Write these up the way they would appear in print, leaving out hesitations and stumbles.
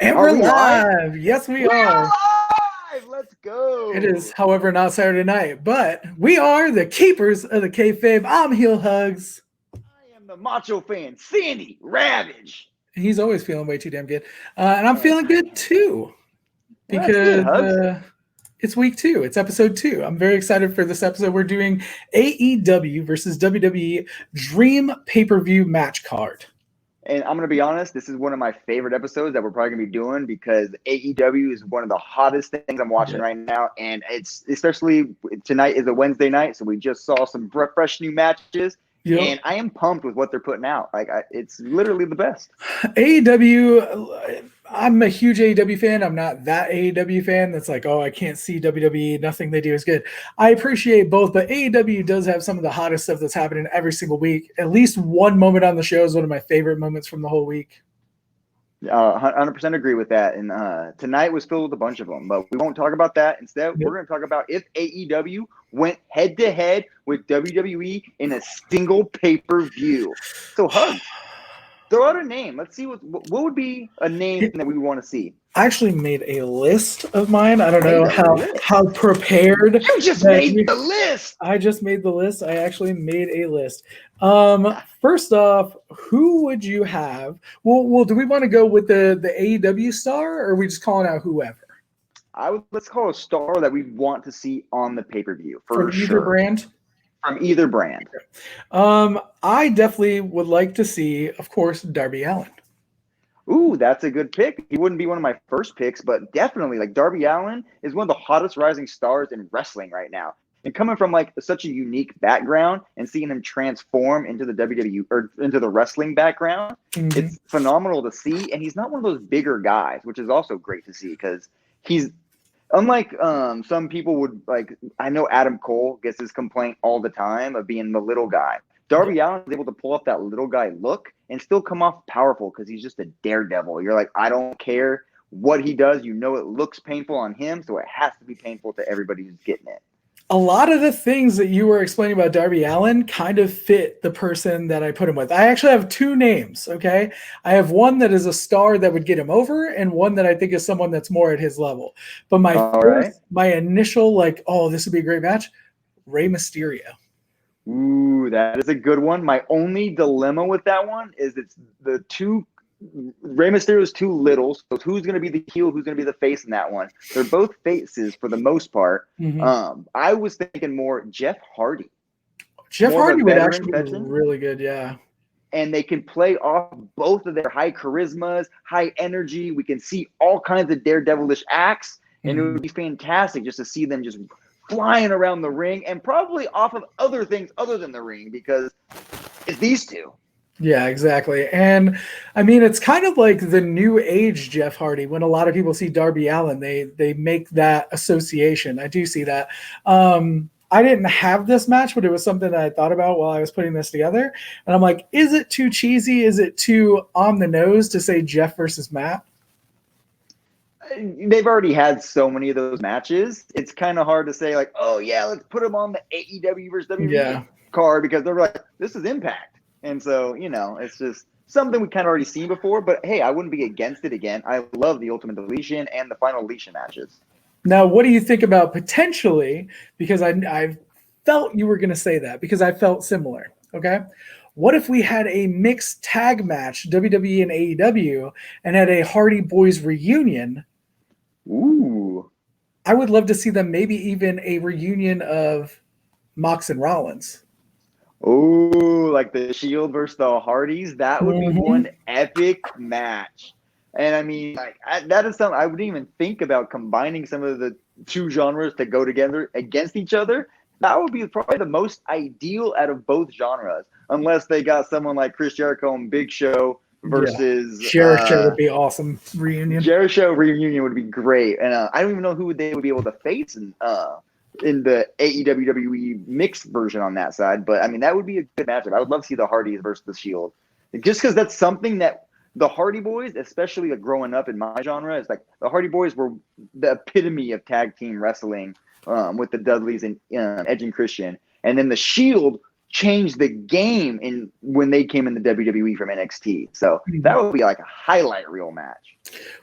And we're live. Yes, we are. Live. Let's go. It is, however, not Saturday night, but we are the keepers of the Kayfabe. I'm HeelHugz. I am the Macho Fan, SandyRavage. He's always feeling way too damn good. And I'm feeling good too. Because it's week 2. It's episode 2. I'm very excited for this episode. We're doing AEW versus WWE Dream pay-per-view match card. And I'm going to be honest, this is one of my favorite episodes that we're probably going to be doing because AEW is one of the hottest things I'm watching right now. And it's especially tonight is a Wednesday night. So we just saw some fresh new matches. Yep. And I am pumped with what they're putting out. It's literally the best. AEW, I'm a huge AEW fan. I'm not that AEW fan that's like, oh, I can't see WWE. Nothing they do is good. I appreciate both, but AEW does have some of the hottest stuff that's happening every single week. At least one moment on the show is one of my favorite moments from the whole week. 100% agree with that. And tonight was filled with a bunch of them, but we won't talk about that. Instead, we're going to talk about if AEW went head-to-head with WWE in a single pay-per-view. So, Hug, throw out a name. Let's see what would be a name that we want to see. I actually made a list of mine. I don't know how prepared. You just made the list. I just made the list. I actually made a list. First off, who would you have? Well, do we want to go with the AEW star, or are we just calling out whoever? Let's call a star that we want to see on the pay-per-view from either brand. From either brand. I definitely would like to see, of course, Darby Allin. Ooh, that's a good pick. He wouldn't be one of my first picks, but definitely, Darby Allin is one of the hottest rising stars in wrestling right now. And coming from such a unique background and seeing him transform into the WWE or into the wrestling background, it's phenomenal to see. And he's not one of those bigger guys, which is also great to see because he's unlike some people would like. I know Adam Cole gets his complaint all the time of being the little guy. Darby Allin is able to pull off that little guy look and still come off powerful because he's just a daredevil. You're like, I don't care what he does. You know, it looks painful on him, so it has to be painful to everybody who's getting it. A lot of the things that you were explaining about Darby Allin kind of fit the person that I put him with. I actually have 2 names, okay? I have one that is a star that would get him over and one that I think is someone that's more at his level. But my initial, this would be a great match, Rey Mysterio. Ooh, that is a good one. My only dilemma with that one is it's the two. Rey Mysterio is too little, so who's going to be the heel? Who's going to be the face in that one? They're both faces for the most part. I was thinking more Jeff Hardy. Jeff Hardy would actually be really good, yeah. And they can play off both of their high charismas, high energy. We can see all kinds of daredevilish acts, and it would be fantastic just to see them just flying around the ring and probably off of other things other than the ring because it's these two. Yeah, exactly. And I mean, it's kind of like the new age Jeff Hardy. When a lot of people see Darby Allin, they make that association. I do see that. I didn't have this match, but it was something that I thought about while I was putting this together. And I'm like, is it too cheesy? Is it too on the nose to say Jeff versus Matt? They've already had so many of those matches. It's kind of hard to say oh yeah, let's put them on the AEW versus WWE card because they're like, this is Impact. And so, it's just something we kind of already seen before. But hey, I wouldn't be against it again. I love the Ultimate Deletion and the Final Deletion matches. Now, what do you think about potentially, because I felt you were going to say that because I felt similar, okay? What if we had a mixed tag match, WWE and AEW, and had a Hardy Boys reunion? Ooh. I would love to see them maybe even a reunion of Mox and Rollins. Oh, like the Shield versus the Hardys. That would be one epic match. And I mean, that is something I wouldn't even think about combining some of the 2 genres to go together against each other. That would be probably the most ideal out of both genres, unless they got someone like Chris Jericho and Big Show versus Jericho would be awesome reunion. Jericho reunion would be great, and I don't even know who they would be able to face in the AEW WWE mixed version on that side. But I mean, that would be a good matchup. I would love to see the Hardys versus the Shield, just because that's something that the Hardy Boys, especially growing up in my genre, is the Hardy Boys were the epitome of tag team wrestling with the Dudleys and Edge and Christian, and then the Shield changed the game in when they came in the WWE from NXT. So that would be like a highlight reel match.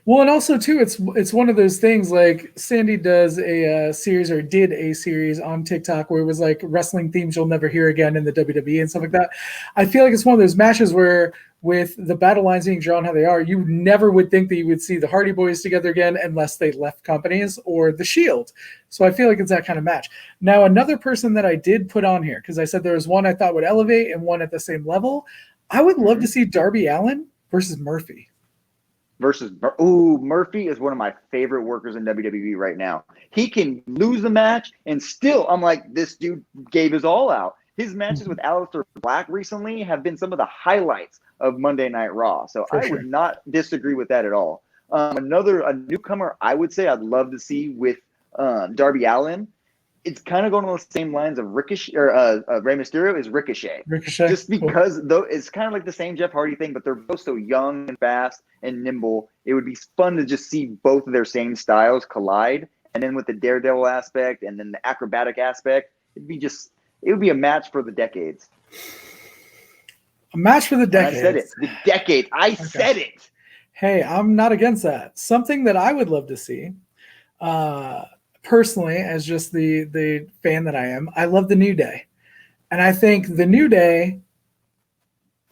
Well, and also too, it's one of those things like Sandy does a series or did a series on TikTok where it was like wrestling themes you'll never hear again in the WWE and stuff like that. I feel like it's one of those matches where with the battle lines being drawn how they are, you never would think that you would see the Hardy Boys together again unless they left companies or the Shield. So I feel like it's that kind of match. Now, another person that I did put on here, because I said there was one I thought would elevate and one at the same level, I would love to see Darby Allin versus Murphy. Murphy is one of my favorite workers in WWE right now. He can lose the match and still, I'm like, this dude gave his all out. His matches with Aleister Black recently have been some of the highlights of Monday Night Raw. So I would not disagree with that at all. A newcomer I would say I'd love to see with Darby Allin. It's kind of going on the same lines of Ricochet or Rey Mysterio is Ricochet. Just because though it's kind of like the same Jeff Hardy thing, but they're both so young and fast and nimble. It would be fun to just see both of their same styles collide. And then with the daredevil aspect and then the acrobatic aspect, it would be a match for the decades. A match for the decades. I said it. The decades. I said it. Hey, I'm not against that. Something that I would love to see, personally, as just the fan that I am, I love the New Day. And I think the New Day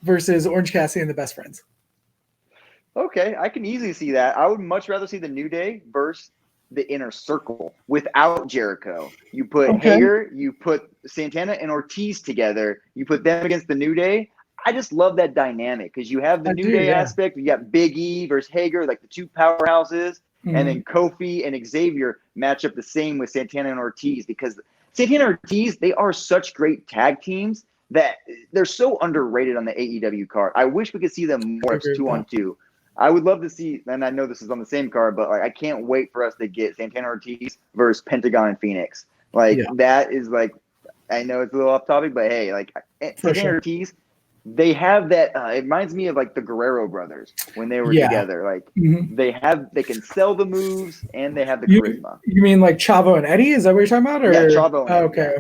versus Orange Cassidy and the Best Friends. Okay, I can easily see that. I would much rather see the New Day versus the Inner Circle without Jericho. You put Hager, you put Santana and Ortiz together, you put them against the New Day. I just love that dynamic because you have the New Day aspect. You got Big E versus Hager, like the two powerhouses, and then Kofi and Xavier match up the same with Santana and Ortiz because Santana and Ortiz, they are such great tag teams that they're so underrated on the AEW card. I wish we could see them more as 2-on-2. I would love to see, and I know this is on the same card, but like I can't wait for us to get Santana Ortiz versus Pentagon and Phoenix. That is like, I know it's a little off topic, but hey, like Santana Ortiz, they have that. It reminds me of like the Guerrero brothers when they were together. Like they can sell the moves and they have the charisma. You mean like Chavo and Eddie? Is that what you're talking about? Or? Yeah, Chavo and Eddie. Okay.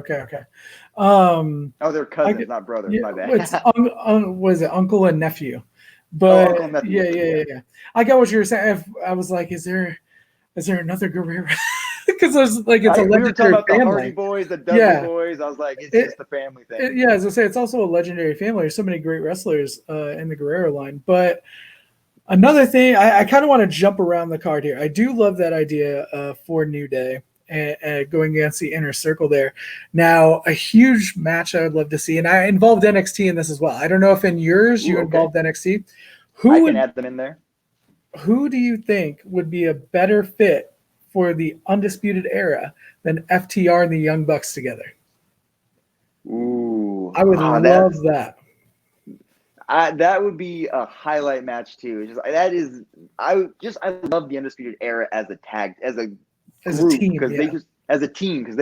They're cousins, not brothers. My bad. It's was it uncle and nephew? But yeah. I got what you were saying. I was like, is there another Guerrero? Because there's like it's a legendary we were talking about family. The Hardy Boys, the Dudley Boys. I was like, it's just a family thing. As I say, it's also a legendary family. There's so many great wrestlers in the Guerrero line. But another thing, I kind of want to jump around the card here. I do love that idea for New Day and going against the Inner Circle there. Now, a huge match I would love to see, and I involved NXT in this as well. I don't know if in yours you involved NXT. I can add them in there. Who do you think would be a better fit for the Undisputed Era than FTR and the Young Bucks together? Ooh, I would love that. That would be a highlight match too. I love the Undisputed Era as a team because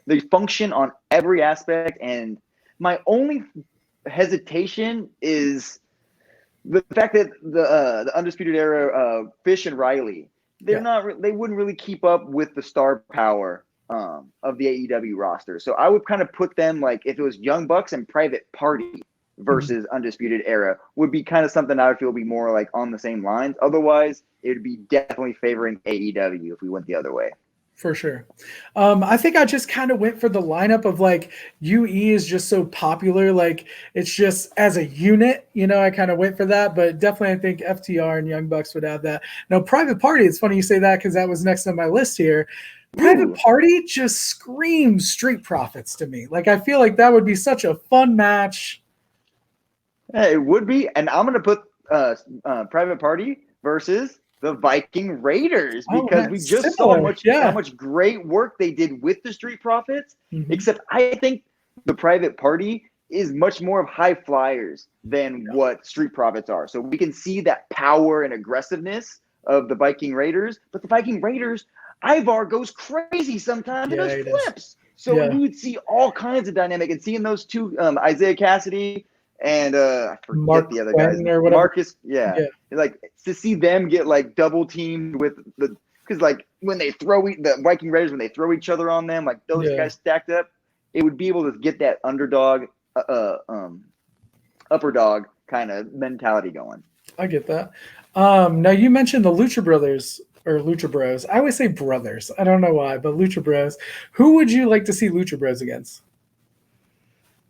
they function on every aspect. And my only hesitation is the fact that the Undisputed Era, Fish and Riley, they wouldn't really keep up with the star power of the AEW roster. So I would kind of put them like if it was Young Bucks and Private Party versus Undisputed Era would be kind of something I would feel would be more like on the same lines. Otherwise, it would be definitely favoring AEW if we went the other way. For sure. I think I just kind of went for the lineup of like UE is just so popular. Like it's just as a unit, I kind of went for that, but definitely I think FTR and Young Bucks would have that. Now, Private Party, it's funny you say that because that was next on my list here. Private Party just screams Street Profits to me. Like I feel like that would be such a fun match. Yeah, it would be. And I'm going to put Private Party versus the Viking Raiders because we just saw how much great work they did with the Street Profits. Except I think the Private Party is much more of high flyers than what Street Profits are. So we can see that power and aggressiveness of the Viking Raiders. But the Viking Raiders, Ivar goes crazy sometimes and does flips. So we would see all kinds of dynamic. And seeing those two, Isaiah Cassidy and I forget the other guys. Marcus, like to see them get like double teamed with because like when they throw the Viking Raiders when they throw each other on them, like those guys stacked up, it would be able to get that underdog upper dog kind of mentality going. I get that. Now you mentioned the Lucha Brothers or Lucha Bros. I always say brothers. I don't know why, but Lucha Bros. Who would you like to see Lucha Bros against?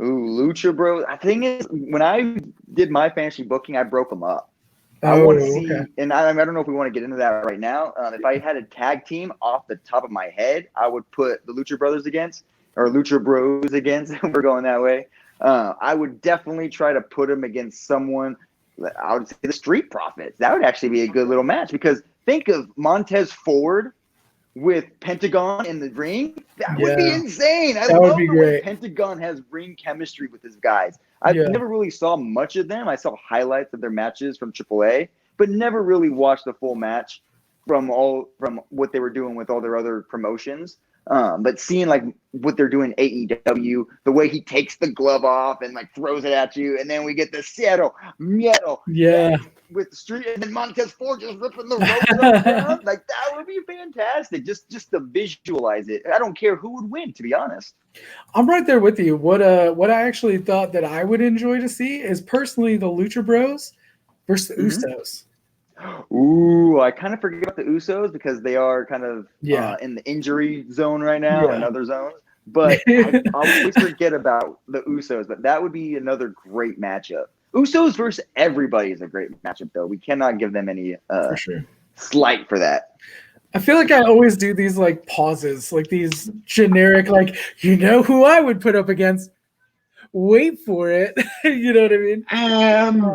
Ooh, Lucha Bros. The thing is, when I did my fantasy booking, I broke them up. I Oh, want to see, okay. and I don't know if we want to get into that right now. If I had a tag team off the top of my head, I would put the Lucha Brothers against, or Lucha Bros against. We're going that way. I would definitely try to put them against someone. I would say the Street Profits. That would actually be a good little match, because think of Montez Ford with Pentagon in the ring. That would be insane. I love the way Pentagon has ring chemistry with his guys. I never really saw much of them. I saw highlights of their matches from AAA, but never really watched the full match from what they were doing with all their other promotions. But seeing like what they're doing AEW, the way he takes the glove off and like throws it at you, and then we get the Cero Miedo with the Street, and then Montez Ford just ripping the ropes up down. Like, that would be fantastic. Just to visualize it. I don't care who would win, to be honest. I'm right there with you. What I actually thought that I would enjoy to see is personally the Lucha Bros versus the Usos. Ooh, I kind of forget about the Usos because they are kind of in the injury zone right now and other zones. But I always forget about the Usos. But that would be another great matchup. Usos versus everybody is a great matchup, though. We cannot give them any slight for that. I feel like I always do these like pauses, like these generic, like, you know who I would put up against? Wait for it. You know what I mean?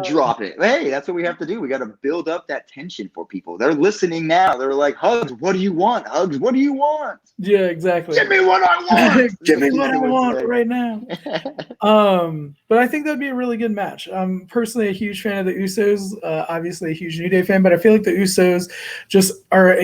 Drop it. Hey, that's what we have to do. We got to build up that tension for people. They're listening now. They're like, Hugs, what do you want? Hugs, what do you want? Yeah, exactly. Give me what I want. Give me what I want right now. But I think that'd be a really good match. I'm personally a huge fan of the Usos. Obviously a huge New Day fan, but I feel like the Usos just are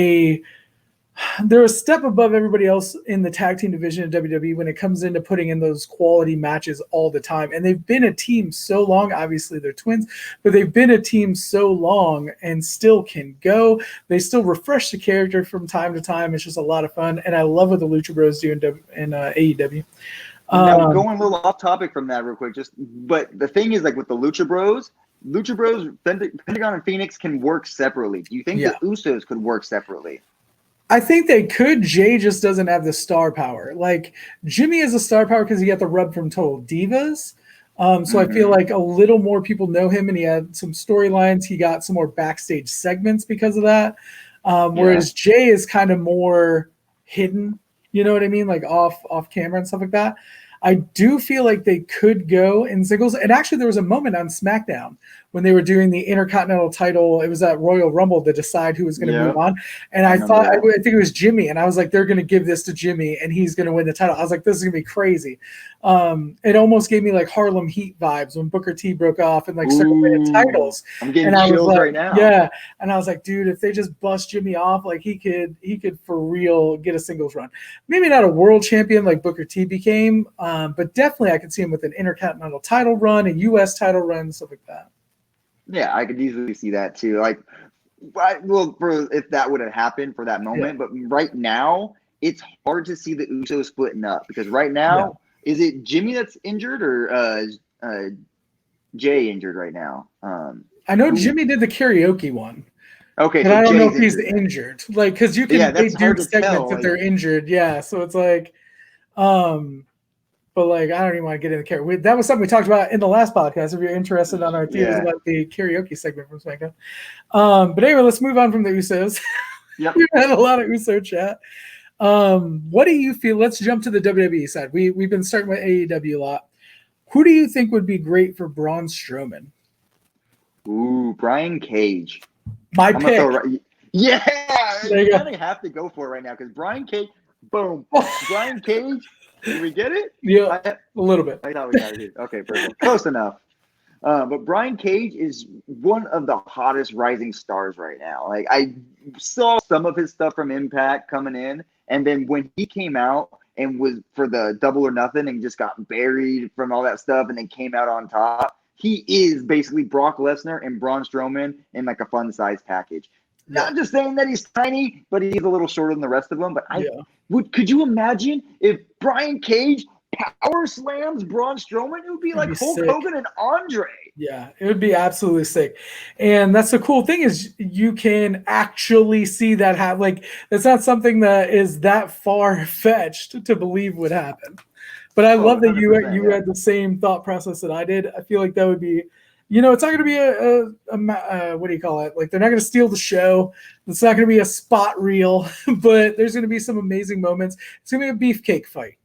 they're a step above everybody else in the tag team division of WWE when it comes into putting in those quality matches all the time. And they've been a team so long. Obviously, they're twins, but they've been a team so long and still can go. They still refresh the character from time to time. It's just a lot of fun. And I love what the Lucha Bros do in AEW. Now, going a little off topic from that real quick, but the thing is, like with the Lucha Bros, Pentagon and Phoenix can work separately. Do you think the Usos could work separately? I think they could. Jay just doesn't have the star power. Like, Jimmy has a star power because he got the rub from Total Divas. So I feel like a little more people know him, and he had some storylines. He got some more backstage segments because of that. Whereas Jay is kind of more hidden, you know what I mean? Like off camera and stuff like that. I do feel like they could go in singles. And actually, there was a moment on SmackDown when they were doing the Intercontinental title. It was at Royal Rumble to decide who was going to move on. And I think it was Jimmy. And I was like, they're going to give this to Jimmy and he's going to win the title. I was like, this is going to be crazy. It almost gave me like Harlem Heat vibes when Booker T broke off and like started winning titles. I'm getting chills right now. Yeah. And I was like, dude, if they just bust Jimmy off, like he could for real get a singles run. Maybe not a world champion like Booker T became, but definitely I could see him with an Intercontinental title run, a U.S. title run, stuff like that. Yeah, I could easily see that too. Like, if that would have happened for that moment, but right now it's hard to see the Usos splitting up because right now is it Jimmy that's injured or Jay injured right now? I know Jimmy did the karaoke one. Okay, but I don't know if he's injured. Like, because you can they do segments if they're injured. Yeah, so it's like, but like, I don't even want to get into karaoke. That was something we talked about in the last podcast. If you're interested on our theories about the karaoke segment from SmackDown. But anyway, let's move on from the Usos. Yep. We've had a lot of Uso chat. What do you feel? Let's jump to the WWE side. We've been starting with AEW a lot. Who do you think would be great for Braun Strowman? Ooh, Brian Cage. My pick. Yeah, you kind of have to go for it right now because Brian Cage. Boom. Brian Cage. Did we get it? Yeah, a little bit. I thought we got it. Okay, perfect. Close enough. But Brian Cage is one of the hottest rising stars right now. Like, I saw some of his stuff from Impact coming in, and then when he came out and was for the Double or Nothing and just got buried from all that stuff and then came out on top, he is basically Brock Lesnar and Braun Strowman in like a fun size package. Not just saying that he's tiny, but he's a little shorter than the rest of them. But could you imagine if Brian Cage power slams Braun Strowman, it would be like Hulk sick. Hogan and Andre. Yeah, it would be absolutely sick. And that's the cool thing is you can actually see that happen. Like, it's not something that is that far-fetched to believe would happen. But I love that you had the same thought process that I did. I feel like that would be, it's not going to be a what do you call it? Like, they're not going to steal the show. It's not going to be a spot reel, but there's going to be some amazing moments. It's going to be a beefcake fight.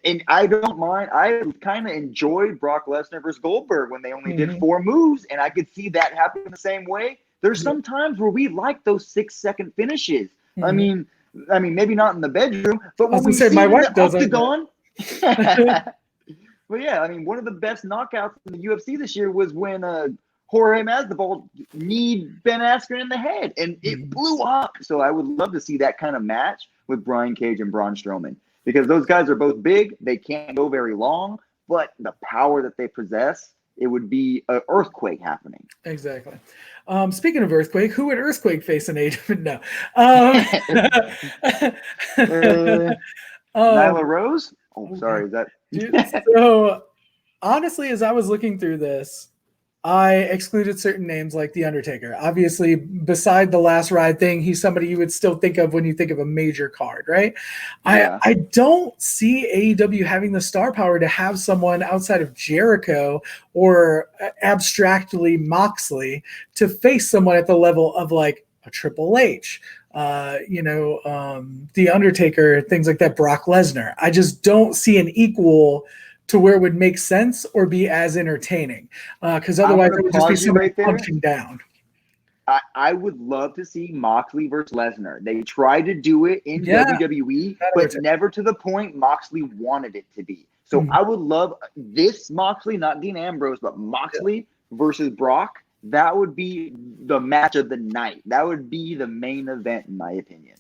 And I don't mind. I kind of enjoyed Brock Lesnar versus Goldberg when they only did 4 moves, and I could see that happen the same way. There's some times where we like those 6-second finishes. I mean, maybe not in the bedroom, but when we see my wife does octagon. Well, yeah, I mean, one of the best knockouts in the UFC this year was when Jorge Masvidal kneed Ben Askren in the head, and it blew up. So I would love to see that kind of match with Brian Cage and Braun Strowman, because those guys are both big. They can't go very long, but the power that they possess, it would be an earthquake happening. Exactly. Speaking of earthquake, who would earthquake face in AEW? No. Nyla Rose? Oh, sorry. Is that? So, honestly, as I was looking through this, I excluded certain names like The Undertaker. Obviously, beside the last ride thing, he's somebody you would still think of when you think of a major card, right? Yeah. I don't see AEW having the star power to have someone outside of Jericho or abstractly Moxley to face someone at the level of like a Triple H, The Undertaker, things like that, Brock Lesnar. I just don't see an equal to where it would make sense or be as entertaining, because otherwise it would just be somebody punching down. I would love to see Moxley versus Lesnar. They tried to do it in WWE, but never to the point Moxley wanted it to be. So I would love this Moxley, not Dean Ambrose, but Moxley versus Brock. That would be the match of the night. That would be the main event, in my opinion.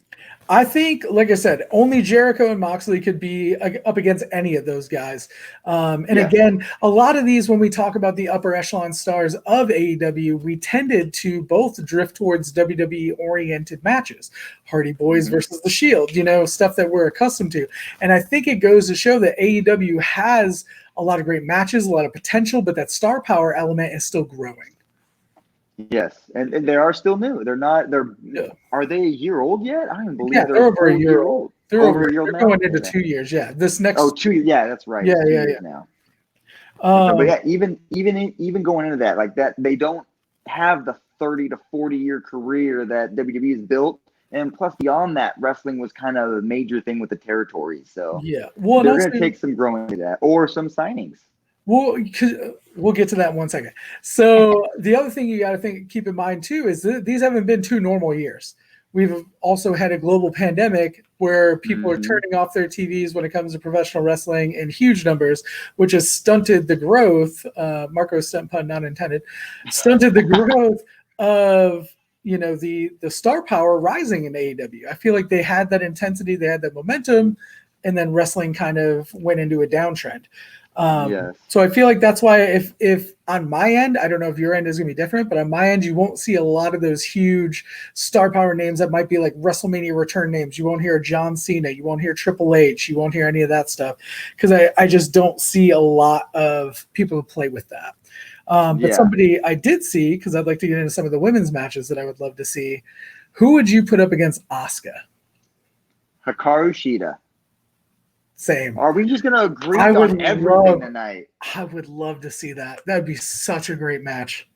I think, like I said, only Jericho and Moxley could be up against any of those guys. Again, a lot of these, when we talk about the upper echelon stars of AEW, we tended to both drift towards WWE-oriented matches. Hardy Boys versus The Shield, stuff that we're accustomed to. And I think it goes to show that AEW has a lot of great matches, a lot of potential, but that star power element is still growing. Yes, and they are still new. Are they a year old yet? I don't even believe they're over a year old. They're over a year old now. Going into 2 years. Yeah, this next. 2 years. Yeah, that's right. Yeah. Now. But yeah, even going into that, like that, they don't have the 30 to 40 year career that WWE has built, and plus beyond that, wrestling was kind of a major thing with the territories. So they're going to take some growing to that, or some signings. We'll get to that in 1 second. So the other thing you got to keep in mind too is that these haven't been 2 normal years. We've also had a global pandemic where people are turning off their TVs when it comes to professional wrestling in huge numbers, which has stunted the growth. Marco's stunt pun not intended. Stunted the growth of the star power rising in AEW. I feel like they had that intensity, they had that momentum, and then wrestling kind of went into a downtrend. So I feel like that's why if on my end, I don't know if your end is going to be different, but on my end, you won't see a lot of those huge star power names that might be like WrestleMania return names. You won't hear John Cena. You won't hear Triple H. You won't hear any of that stuff because I just don't see a lot of people who play with that. But somebody I did see, because I'd like to get into some of the women's matches that I would love to see. Who would you put up against Asuka? Hikaru Shida. Same. Are we just going to agree on everything tonight? I would love to see that. That'd be such a great match.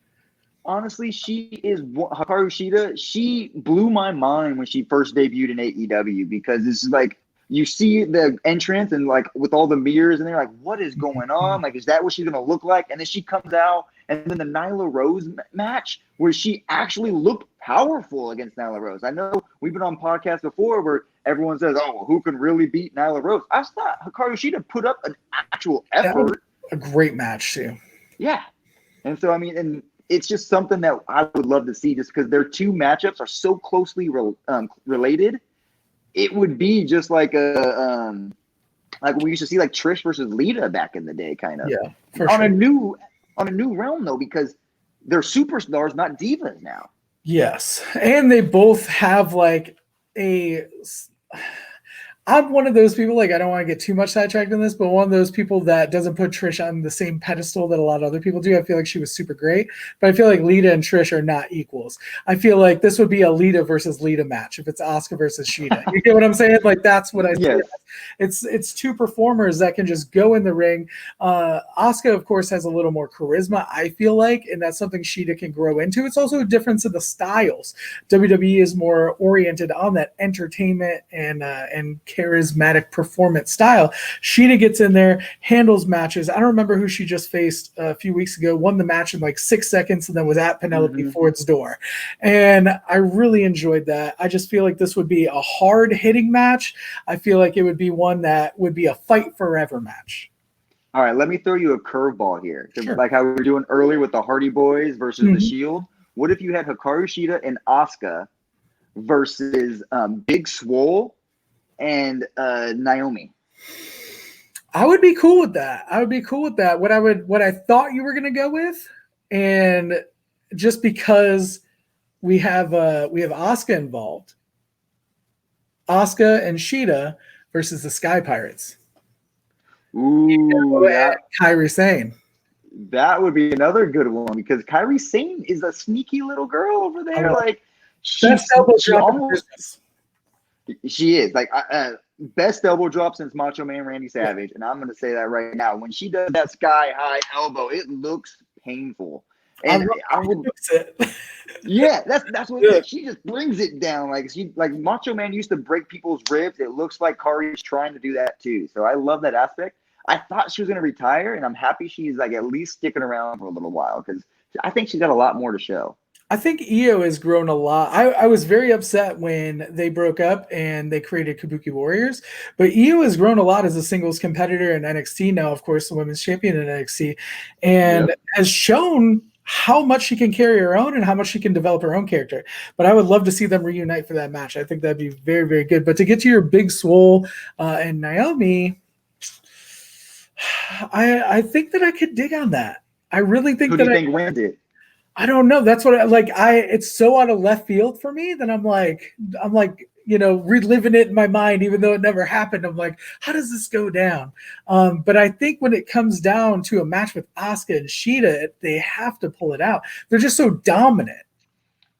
Honestly, Hikaru Shida. She blew my mind when she first debuted in AEW, because this is like, you see the entrance and like with all the mirrors and they're like, what is going on? Like, is that what she's going to look like? And then she comes out, and then the Nyla Rose match where she actually looked powerful against Nyla Rose. I know we've been on podcasts before where everyone says, oh, who can really beat Nyla Rose? I thought Hikaru Shida put up an actual effort. A great match too. Yeah. And so, I mean, and it's just something that I would love to see, just because their 2 matchups are so closely related. It would be just like like we used to see like Trish versus Lita back in the day, kind of. Yeah, on a new realm though, because they're superstars, not divas now. Yes, and they both have like I'm one of those people, like, I don't want to get too much sidetracked in this, but one of those people that doesn't put Trish on the same pedestal that a lot of other people do. I feel like she was super great, but I feel like Lita and Trish are not equals. I feel like this would be a Lita versus Lita match if it's Asuka versus Shida. You get what I'm saying? Like, that's what I see. It's two performers that can just go in the ring. Asuka, of course, has a little more charisma, I feel like, and that's something Shida can grow into. It's also a difference in the styles. WWE is more oriented on that entertainment and charismatic performance style. Shida gets in there, handles matches. I don't remember who she just faced a few weeks ago, won the match in like 6 seconds, and then was at Penelope Ford's door. And I really enjoyed that. I just feel like this would be a hard-hitting match. I feel like it would be one that would be a fight forever match. All right, let me throw you a curveball here. Sure. Like how we were doing earlier with the Hardy Boys versus the Shield. What if you had Hikaru Shida and Asuka versus Big Swole and Naomi? I would be cool with that. What I thought you were gonna go with, and just because we have Asuka involved, Asuka and Shida versus the Sky Pirates. Ooh, Kairi Sane. That would be another good one because Kairi Sane is a sneaky little girl over there. Like she is like best elbow drop since Macho Man Randy Savage, and I'm going to say that right now. When she does that sky high elbow, it looks painful. And yeah, that's what it is. She just brings it down like Macho Man used to break people's ribs. It looks like Kari's trying to do that too. So I love that aspect. I thought she was going to retire, and I'm happy she's like at least sticking around for a little while because I think she's got a lot more to show. I think Io has grown a lot. I was very upset when they broke up and they created Kabuki Warriors, but Io has grown a lot as a singles competitor in NXT now, of course, the women's champion in NXT, and has shown how much she can carry her own and how much she can develop her own character. But I would love to see them reunite for that match. I think that'd be very, very good. But to get to your Big Swole and Naomi, I think that I could dig on that. I really think Who do you think wins it? I don't know. That's what it's so out of left field for me that I'm like, reliving it in my mind, even though it never happened. I'm like, how does this go down? But I think when it comes down to a match with Asuka and Shida, they have to pull it out. They're just so dominant.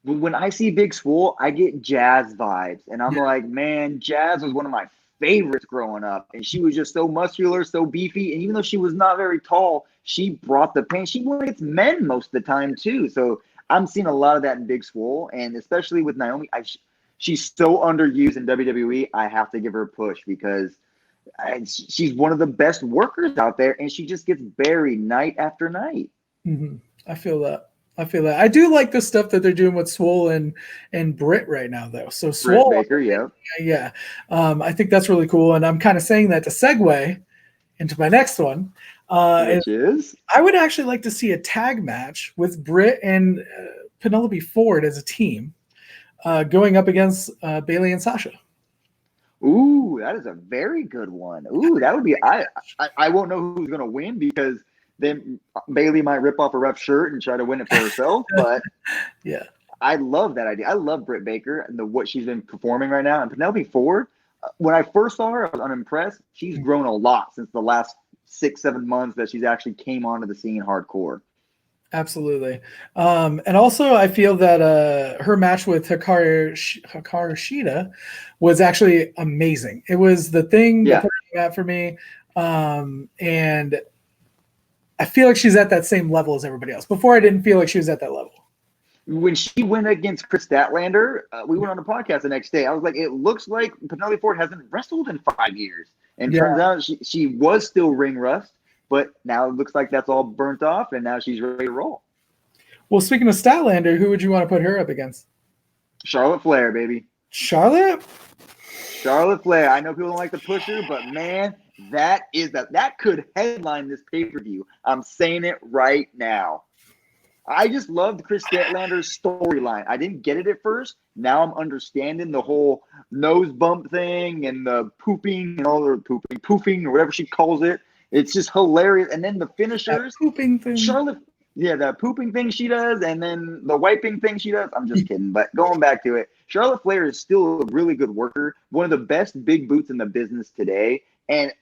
When I see Big Swole, I get Jazz vibes. And I'm like, man, Jazz was one of my favorites growing up. And she was just so muscular, so beefy. And even though she was not very tall, she brought the pain. She won against men most of the time, too. So I'm seeing a lot of that in Big Swole. And especially with Naomi, she's so underused in WWE. I have to give her a push because she's one of the best workers out there. And she just gets buried night after night. Mm-hmm. I feel that. I do like the stuff that they're doing with Swole and Britt right now, though. So Swole, Baker, yeah. I think that's really cool, and I'm kind of saying that to segue into my next one, which is I would actually like to see a tag match with Britt and Penelope Ford as a team, going up against Bayley and Sasha. Ooh, that is a very good one. Ooh, that would be. I won't know who's going to win because then Bayley might rip off a ref shirt and try to win it for herself. But yeah, I love that idea. I love Britt Baker and what she's been performing right now. And Penelope Ford, when I first saw her, I was unimpressed. She's grown a lot since the last 6-7 months that she's actually came onto the scene hardcore. Absolutely. And also I feel that her match with Hikaru Shida was actually amazing. It was the thing that put that for me. And I feel like she's at that same level as everybody else. Before I didn't feel like she was at that level. When she went against Chris Statlander, we went on the podcast the next day. I was like, it looks like Penelope Ford hasn't wrestled in 5 years. And turns out she was still ring rust, but now it looks like that's all burnt off, and now she's ready to roll. Well, speaking of Statlander, who would you want to put her up against? Charlotte Flair, baby. Charlotte Flair. I know people don't like to push her, but man, that could headline this pay-per-view. I'm saying it right now. I just loved Chris Statlander's storyline. I didn't get it at first. Now I'm understanding the whole nose bump thing and the pooping and all the poofing or whatever she calls it. It's just hilarious. And then the finishers. That pooping thing. Charlotte the pooping thing she does, and then the wiping thing she does. I'm just kidding. But going back to it, Charlotte Flair is still a really good worker, one of the best big boots in the business today, and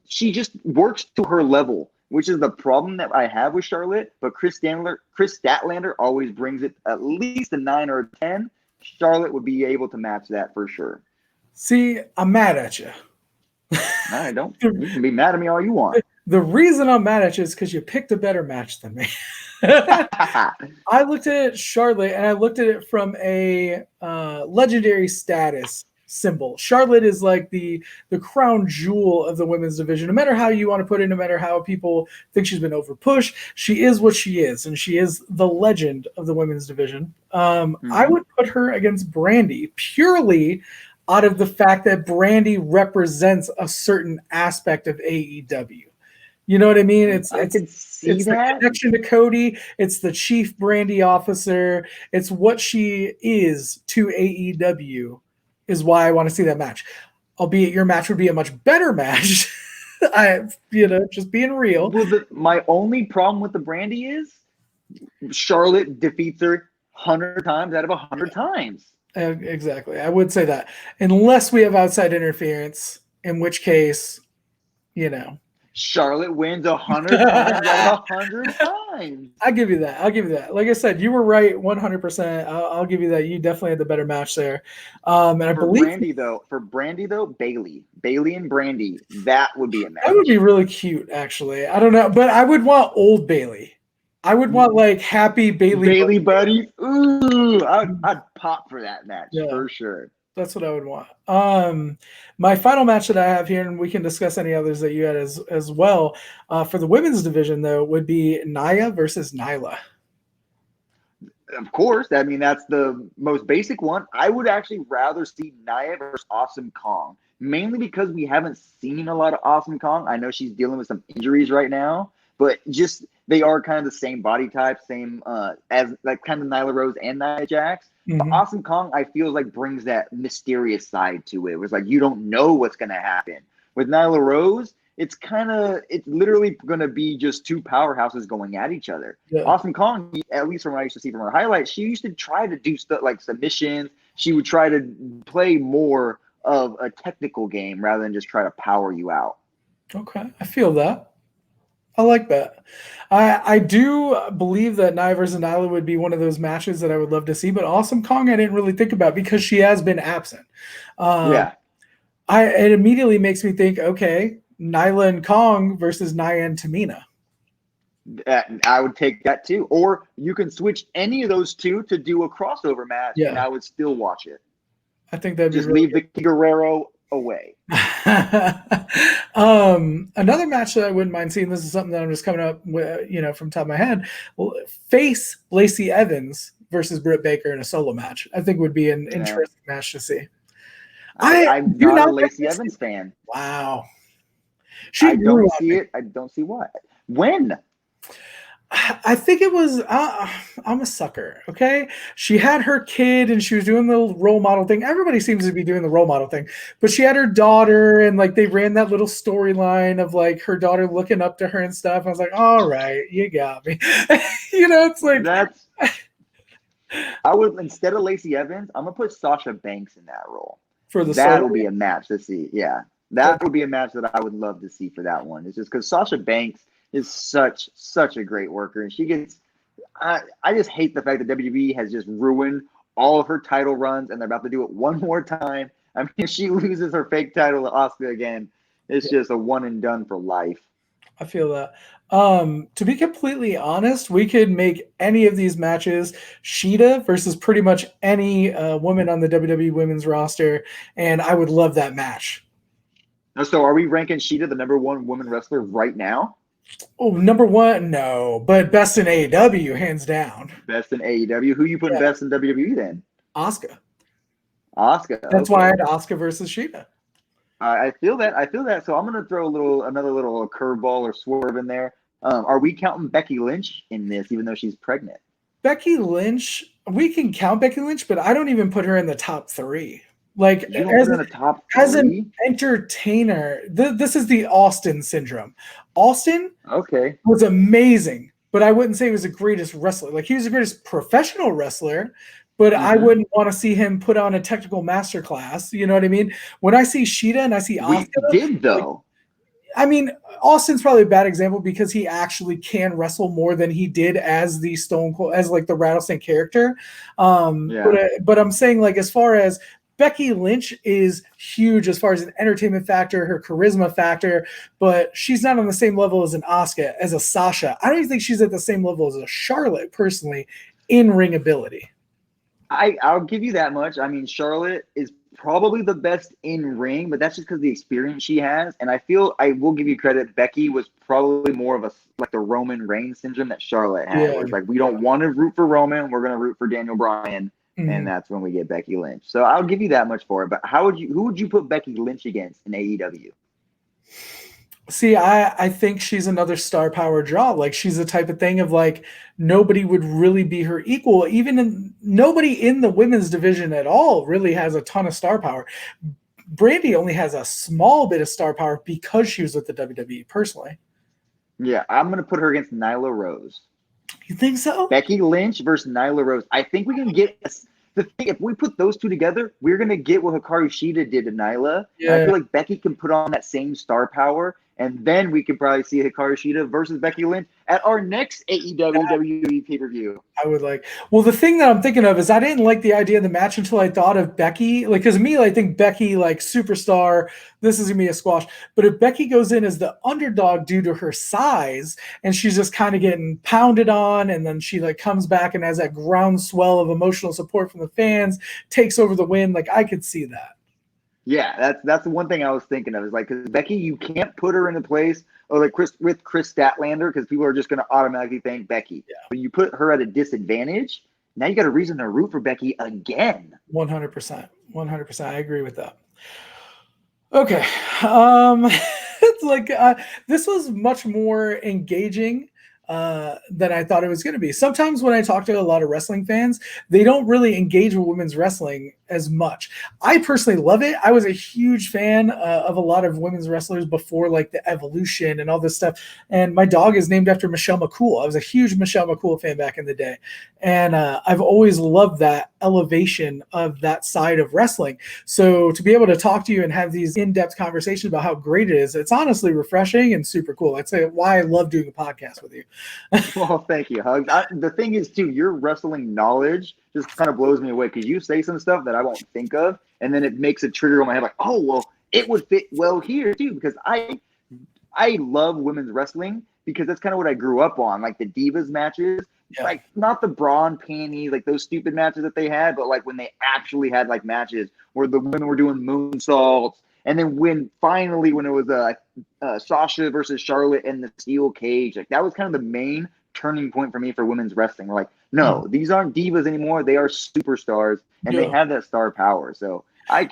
she just works to her level, which is the problem that I have with Charlotte. But Chris Statlander always brings it at least a 9 or a 10. Charlotte would be able to match that for sure. See, I'm mad at you. I don't. You can be mad at me all you want. The reason I'm mad at you is because you picked a better match than me. I looked at Charlotte, and I looked at it from a legendary status symbol. Charlotte is like the crown jewel of the women's division. No matter how you want to put it, no matter how people think she's been overpushed, she is what she is, and she is the legend of the women's division. I would put her against Brandy purely out of the fact that Brandy represents a certain aspect of AEW. You know what I mean? It's the connection to Cody. It's the chief Brandy officer. It's what she is to AEW is why I want to see that match. Albeit your match would be a much better match. Just being real. Well, my only problem with the Brandy is Charlotte defeats her 100 times out of 100 times. Exactly. I would say that. Unless we have outside interference, in which case, Charlotte wins 100 times out of 100 times. I'll give you that. Like I said, you were right 100%. I'll give you that. You definitely had the better match there. And I believe for Brandy though, Bailey and Brandy, that would be a match. That would be really cute, actually. I don't know, but I would want old Bailey. I would want like happy Bailey buddies. Ooh, I'd pop for that match for sure. That's what I would want. My final match that I have here, and we can discuss any others that you had as well, for the women's division, though, would be Nia versus Nyla. Of course. I mean, that's the most basic one. I would actually rather see Nia versus Awesome Kong, mainly because we haven't seen a lot of Awesome Kong. I know she's dealing with some injuries right now, but just they are kind of the same body type, same as like kind of Nyla Rose and Nia Jax. But Awesome Kong, I feel like brings that mysterious side to it. It was like you don't know what's gonna happen. With Nyla Rose, it's literally gonna be just two powerhouses going at each other. Yeah. Awesome Kong, at least from what I used to see from her highlights, she used to try to do stuff like submissions. She would try to play more of a technical game rather than just try to power you out. Okay, I feel that. I like that. I do believe that Nia versus Nyla would be one of those matches that I would love to see, but Awesome Kong I didn't really think about because she has been absent. It immediately makes me think, okay, Nyla and Kong versus Nia and Tamina. I would take that too. Or you can switch any of those two to do a crossover match, and I would still watch it. I think that'd just be really leave the Guerrero away. Another match that I wouldn't mind seeing, this is something that I'm just coming up with, from the top of my head, face Lacey Evans versus Britt Baker in a solo match. I think would be an interesting match to see. I'm not a Lacey Evans fan. Wow. I don't see it. I don't see why. When? I think it was, I'm a sucker, okay? She had her kid and she was doing the role model thing. Everybody seems to be doing the role model thing. But she had her daughter and, like, they ran that little storyline of, like, her daughter looking up to her and stuff. I was like, all right, you got me. It's like... I would, instead of Lacey Evans, I'm going to put Sasha Banks in that role. That would be a match to see, That would be a match that I would love to see for that one. It's just because Sasha Banks is such a great worker, and she gets. I just hate the fact that WWE has just ruined all of her title runs, and they're about to do it one more time. I mean, if she loses her fake title to Asuka again, it's just a one and done for life. I feel that. To be completely honest, we could make any of these matches Shida versus pretty much any woman on the WWE women's roster, and I would love that match. So, are we ranking Shida the number one woman wrestler right now? Oh, number one? No, but best in AEW, hands down. Best in AEW. Who you putting best in WWE then? Asuka. That's why I had Asuka versus Shida. I feel that. So I'm going to throw another little curveball or swerve in there. Are we counting Becky Lynch in this, even though she's pregnant? Becky Lynch, we can count Becky Lynch, but I don't even put her in the top three. Like, as an entertainer, this is the Austin syndrome. Austin was amazing but I wouldn't say he was the greatest wrestler. Like, he was the greatest professional wrestler, but I Mm-hmm. wouldn't want to see him put on a technical masterclass. You know what I mean? When I see Shida and I see We Asuka, did though. I mean, Austin's probably a bad example because he actually can wrestle more than he did as the Stone Cold, as like the Rattlesnake character. Yeah. But I'm saying, like, as far as Becky Lynch is huge as far as an entertainment factor, her charisma factor, but she's not on the same level as an Asuka, as a Sasha. I don't even think she's at the same level as a Charlotte, personally, in ring ability. I'll give you that much. I mean, Charlotte is probably the best in ring, but that's just because of the experience she has. And I feel I will give you credit. Becky was probably more of a like the Roman Reigns syndrome that Charlotte had, where it's like we don't want to root for Roman, we're going to root for Daniel Bryan, and that's when we get Becky Lynch. So I'll give you that much for it. But who would you put Becky Lynch against in AEW? See, I think she's another star power draw. Like, she's the type of thing of like nobody would really be her equal. Nobody in the women's division at all really has a ton of star power. Brandy only has a small bit of star power because she was with the WWE personally. Yeah, I'm going to put her against Nyla Rose. You think so? Becky Lynch versus Nyla Rose. I think we can get the thing. If we put those two together, we're going to get what Hikaru Shida did to Nyla. Yeah. And I feel like Becky can put on that same star power. And then we could probably see Hikaru Shida versus Becky Lynch at our next AEW WWE pay-per-view. I would like. Well, the thing that I'm thinking of is I didn't like the idea of the match until I thought of Becky. Like, because immediately I think Becky, like, superstar, this is going to be a squash. But if Becky goes in as the underdog due to her size and she's just kind of getting pounded on, and then she, like, comes back and has that groundswell of emotional support from the fans, takes over the win, like, I could see that. Yeah, that's the one thing I was thinking of is like, because Becky, you can't put her in the place of like Chris Statlander because people are just going to automatically think Becky. Yeah. But you put her at a disadvantage, now you got a reason to root for Becky again. 100%. 100%. I agree with that. Okay. It's like this was much more engaging than I thought it was going to be. Sometimes when I talk to a lot of wrestling fans, they don't really engage with women's wrestling as much. I personally love it. I was a huge fan of a lot of women's wrestlers before, like the Evolution and all this stuff. And my dog is named after Michelle McCool. I was a huge Michelle McCool fan back in the day. And I've always loved that elevation of that side of wrestling. So to be able to talk to you and have these in-depth conversations about how great it is, it's honestly refreshing and super cool. I'd say why I love doing a podcast with you. Well, thank you, Hugz. The thing is, too, your wrestling knowledge just kind of blows me away because you say some stuff that I won't think of, and then it makes a trigger on my head like, oh, well, it would fit well here, too, because I love women's wrestling because that's kind of what I grew up on, like the Divas matches. Yeah. Like, not the bra and panties, like those stupid matches that they had, but like when they actually had like matches where the women were doing moonsaults. And then when it was Sasha versus Charlotte in the steel cage, like that was kind of the main turning point for me for women's wrestling. We're like, no, these aren't divas anymore. They are superstars, and they have that star power. So I have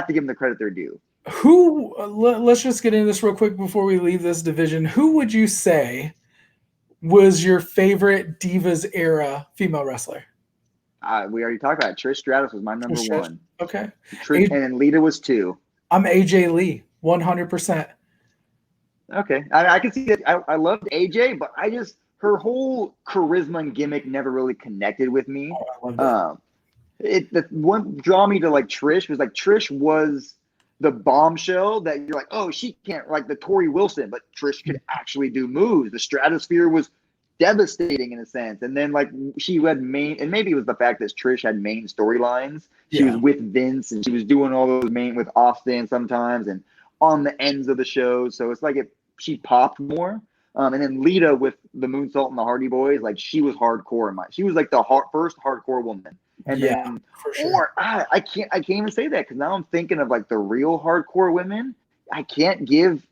to give them the credit they're due. Let's just get into this real quick before we leave this division. Who would you say was your favorite Divas era female wrestler? We already talked about it. Trish Stratus was my number one. Okay. And Lita was 2. I'm AJ Lee, 100%. Okay. I can see that. I loved AJ, but her whole charisma and gimmick never really connected with me. Oh, I love that. The one draw me to like Trish was like Trish was the bombshell that you're like, oh, she can't, like the Tori Wilson, but Trish could actually do moves. The Stratosphere was devastating in a sense. And then like she had and maybe it was the fact that Trish had main storylines. She was with Vince and she was doing all those with Austin sometimes and on the ends of the shows. So it's like she popped more. And then Lita with the Moonsault and the Hardy Boys, like she was hardcore she was like the first hardcore woman. And then, for sure. I can't even say that because now I'm thinking of like the real hardcore women. I can't give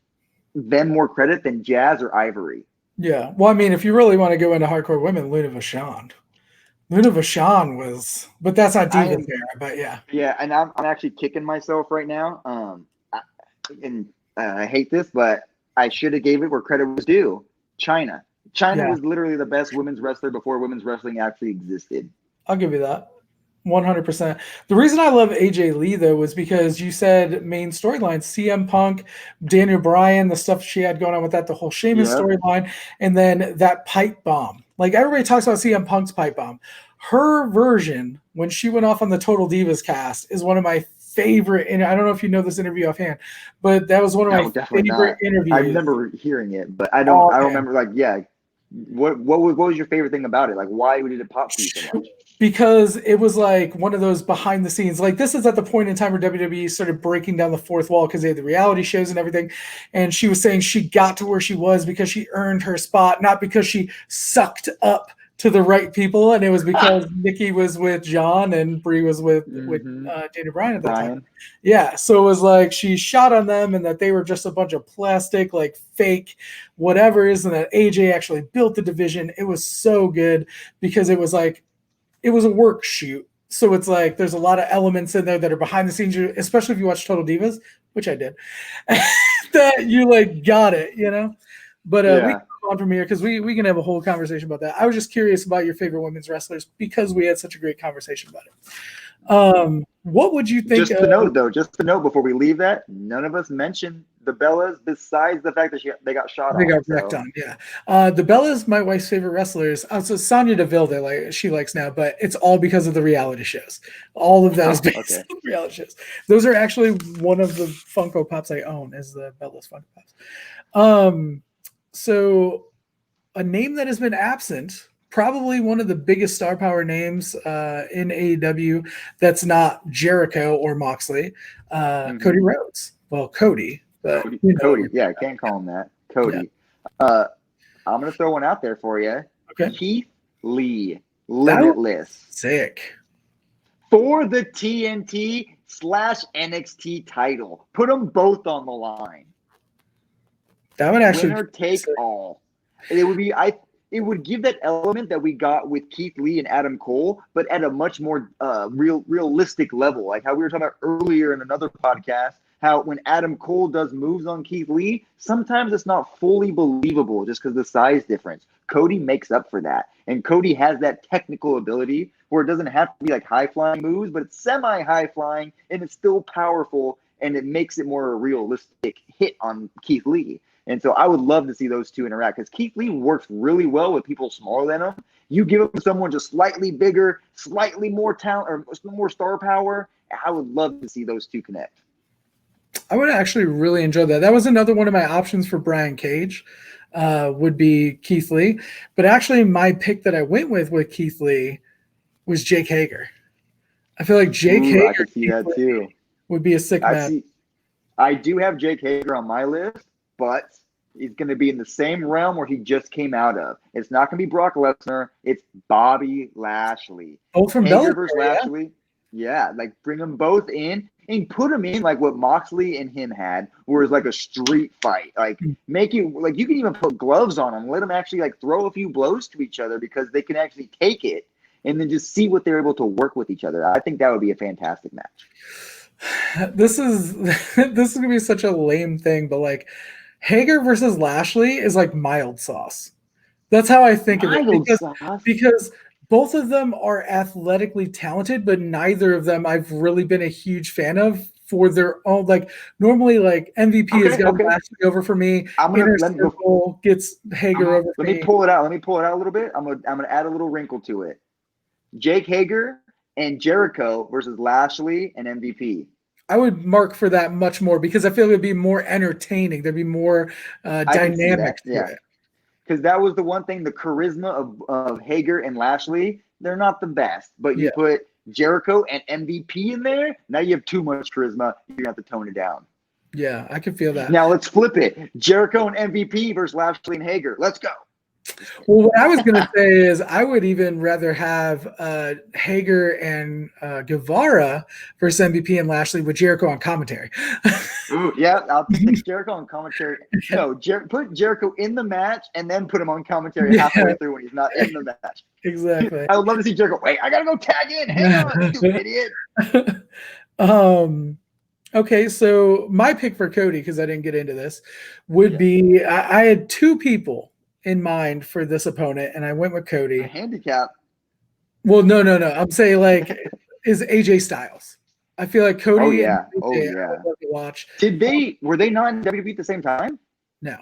them more credit than Jazz or Ivory. Yeah. Well, I mean, if you really want to go into hardcore women, Luna Vachon was, but that's not Divas era, but yeah. Yeah, and I'm actually kicking myself right now. I hate this, but I should have gave it where credit was due. Chyna was literally the best women's wrestler before women's wrestling actually existed. I'll give you that. 100%. The reason I love AJ Lee though was because you said main storyline, CM Punk, Daniel Bryan, the stuff she had going on with that, the whole Sheamus storyline, and then that pipe bomb. Like everybody talks about CM Punk's pipe bomb. Her version, when she went off on the Total Divas cast, is one of my favorite. And I don't know if you know this interview offhand, but that was one of my favorite interviews. I remember hearing it, but I don't remember. Like, what was your favorite thing about it? Like, why did it pop for you so much? Because it was like one of those behind the scenes, like this is at the point in time where WWE started breaking down the fourth wall because they had the reality shows and everything. And she was saying she got to where she was because she earned her spot, not because she sucked up to the right people. And it was because Nikki was with John and Brie was with Daniel Bryan at that time. Yeah. So it was like she shot on them and that they were just a bunch of plastic, like fake whatever's, and that AJ actually built the division. It was so good because it was like, it was a work shoot. So it's like there's a lot of elements in there that are behind the scenes, especially if you watch Total Divas, which I did, that you like got it, you know? But we can move on from here because we can have a whole conversation about that. I was just curious about your favorite women's wrestlers because we had such a great conversation about it. What would you think? Just to note before we leave that, none of us mentioned the Bellas besides the fact that they got shot on. They got wrecked on, yeah. The Bellas, my wife's favorite wrestlers. So Sonya Deville, she likes now, but it's all because of the reality shows. All of that is based on reality shows. Those are actually one of the Funko Pops I own is the Bellas Funko Pops. So a name that has been absent, probably one of the biggest star power names in AEW that's not Jericho or Moxley, Cody Rhodes. Well, Cody. But Cody. Yeah, can't call him that. Cody. Yeah. I'm going to throw one out there for you. Okay. Keith Lee. Limitless. Sick. For the TNT/NXT title. Put them both on the line. That would actually winner take all. It would be it would give that element that we got with Keith Lee and Adam Cole, but at a much more realistic level. Like how we were talking about earlier in another podcast, how when Adam Cole does moves on Keith Lee, sometimes it's not fully believable just because of the size difference. Cody makes up for that. And Cody has that technical ability where it doesn't have to be like high-flying moves, but it's semi-high-flying, and it's still powerful, and it makes it more a realistic hit on Keith Lee. And so I would love to see those two interact because Keith Lee works really well with people smaller than him. You give him someone just slightly bigger, slightly more talent or more star power. I would love to see those two connect. I would actually really enjoy that. That was another one of my options for Brian Cage would be Keith Lee. But actually my pick that I went with Keith Lee was Jake Hager. I feel like Jake Hager I could see that too. Would be a sick match. I do have Jake Hager on my list, but he's going to be in the same realm where he just came out of. It's not going to be Brock Lesnar. It's Bobby Lashley. Oh, from Hager versus Lashley. Yeah, like bring them both in and put them in like what Moxley and him had, where it's like a street fight. Like make it like you can even put gloves on them, let them actually like throw a few blows to each other because they can actually take it and then just see what they're able to work with each other. I think that would be a fantastic match. This is gonna be such a lame thing, but like Hager versus Lashley is like mild sauce. That's how I think of it. Because both of them are athletically talented, but neither of them I've really been a huge fan of for their own. Like normally, like MVP has got Lashley over for me. Inner Circle gets Hager over for me. Let me pull it out. Let me pull it out a little bit. I'm gonna add a little wrinkle to it. Jake Hager and Jericho versus Lashley and MVP. I would mark for that much more because I feel it would be more entertaining. There'd be more dynamic to it. Because that was the one thing, the charisma of Hager and Lashley, they're not the best. But you put Jericho and MVP in there, now you have too much charisma. You're going to have to tone it down. Yeah, I can feel that. Now let's flip it. Jericho and MVP versus Lashley and Hager. Let's go. Well, what I was going to say is I would even rather have Hager and Guevara versus MVP and Lashley with Jericho on commentary. Ooh, yeah, I'll take Jericho on commentary. No, put Jericho in the match and then put him on commentary halfway through when he's not in the match. Exactly. I would love to see Jericho. Wait, I got to go tag in. Hang on, you idiot. Okay, so my pick for Cody, because I didn't get into this, would be I had two people in mind for this opponent, and I went with Cody. A handicap. Well, no. I'm saying like is AJ Styles. I feel like Oh Cody yeah. and Oh AJ, I yeah. would love to watch. Were they not in WWE at the same time? No.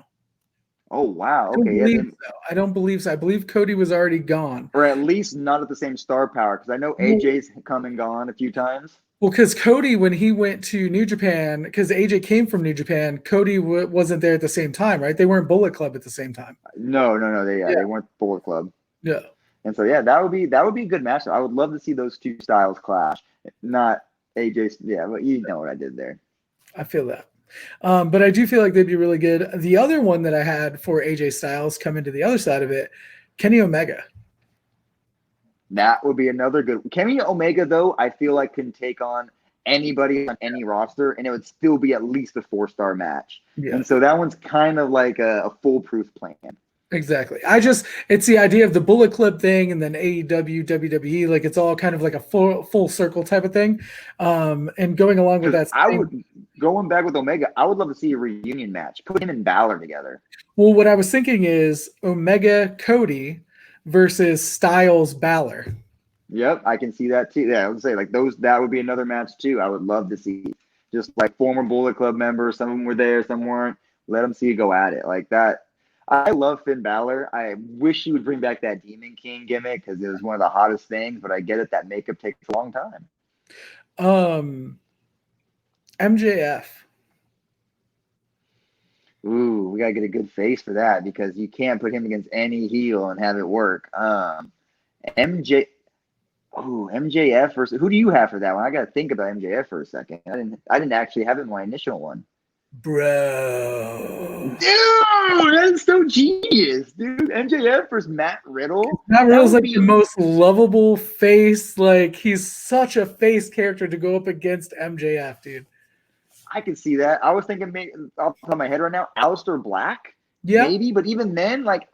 Oh wow. I don't Okay. Yeah. believe so. I don't believe so. I believe Cody was already gone. Or at least not at the same star power, because I know AJ's come and gone a few times. Well, because Cody, when he went to New Japan, because AJ came from New Japan, Cody wasn't there at the same time, right? They weren't Bullet Club at the same time. No. They weren't Bullet Club. Yeah. And so yeah, that would be a good match. I would love to see those two styles clash. Not AJ. Yeah, but you know what I did there. I feel that. But I do feel like they'd be really good. The other one that I had for AJ Styles coming to the other side of it, Kenny Omega. That would be another good. Kenny Omega, though, I feel like can take on anybody on any roster, and it would still be at least a 4-star match. Yeah. And so that one's kind of like a foolproof plan. Exactly. It's the idea of the Bullet Club thing and then AEW, WWE, like it's all kind of like a full circle type of thing. And going along with that. Going back with Omega, I would love to see a reunion match. Put him and Balor together. Well, what I was thinking is Omega Cody versus Styles Balor. Yep, I can see that too. Yeah, I would say like that would be another match too. I would love to see just like former Bullet Club members. Some of them were there, some weren't. Let them see you go at it like that. I love Finn Balor. I wish he would bring back that Demon King gimmick because it was one of the hottest things. But I get it, that makeup takes a long time. MJF. Ooh, we gotta get a good face for that because you can't put him against any heel and have it work. MJF versus who do you have for that one? I gotta think about MJF for a second. I didn't actually have it in my initial one. Bro. Dude, that's so genius, dude. MJF versus Matt Riddle. Matt Riddle's like the most lovable face. Like he's such a face character to go up against MJF, dude. I can see that. I was thinking maybe off the top of my head right now, Aleister Black. Yeah. Maybe, but even then, like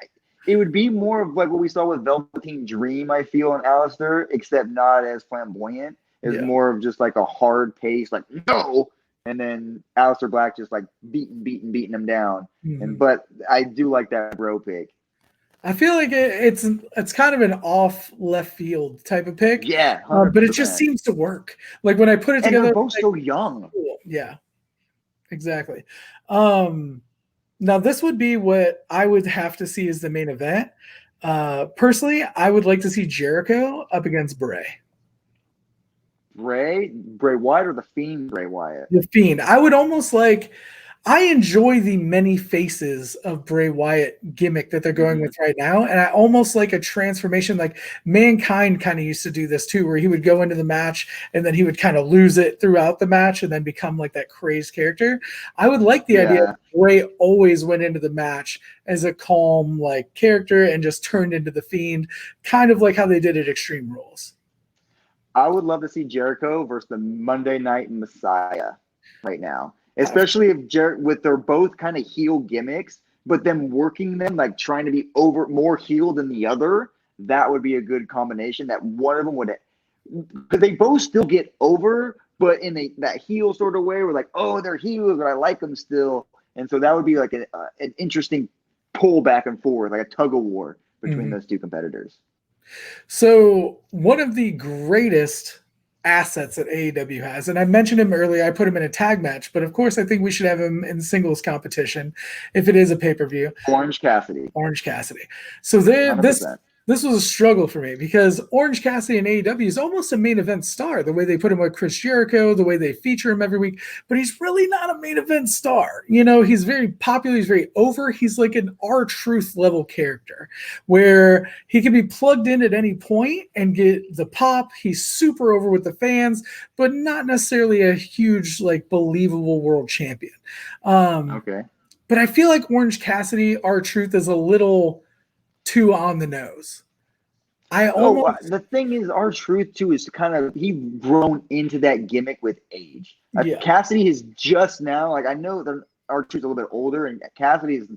it would be more of like what we saw with Velveteen Dream, I feel, in Aleister, except not as flamboyant. It's more of just like a hard pace, like no. And then Aleister Black just like beating him down. Mm-hmm. But I do like that bro pick. I feel like it's kind of an off left field type of pick. Yeah. But it just seems to work. Like when I put it together. And they're both so young. Cool. Yeah, exactly. Now this would be what I would have to see as the main event. Personally, I would like to see Jericho up against Bray. Bray Wyatt or the Fiend Bray Wyatt? The Fiend. I would almost like. I enjoy the many faces of Bray Wyatt gimmick that they're going with right now. And I almost like a transformation, like Mankind kind of used to do this too, where he would go into the match and then he would kind of lose it throughout the match and then become like that crazed character. I would like the idea that Bray always went into the match as a calm like character and just turned into the Fiend, kind of like how they did at Extreme Rules. I would love to see Jericho versus the Monday Night Messiah right now. Especially if they're both kind of heel gimmicks, but them working them like trying to be more heel than the other, that would be a good combination. That one of them would, because they both still get over, but in that heel sort of way, we're like, oh, they're heels, but I like them still, and so that would be like an interesting pull back and forth, like a tug of war between those two competitors. So one of the greatest assets that AEW has, and I mentioned him earlier, I put him in a tag match, but of course I think we should have him in singles competition if it is a pay-per-view. Orange Cassidy. So this was a struggle for me because Orange Cassidy and AEW is almost a main event star, the way they put him with Chris Jericho, the way they feature him every week, but he's really not a main event star. You know, he's very popular, he's very over, he's like an R-Truth level character where he can be plugged in at any point and get the pop. He's super over with the fans, but not necessarily a huge, like, believable world champion. Okay. But I feel like Orange Cassidy, R-Truth is a little too on the nose. The thing is, R-Truth too is he's grown into that gimmick with age. Cassidy is just now, like, I know that R-Truth's a little bit older, and Cassidy is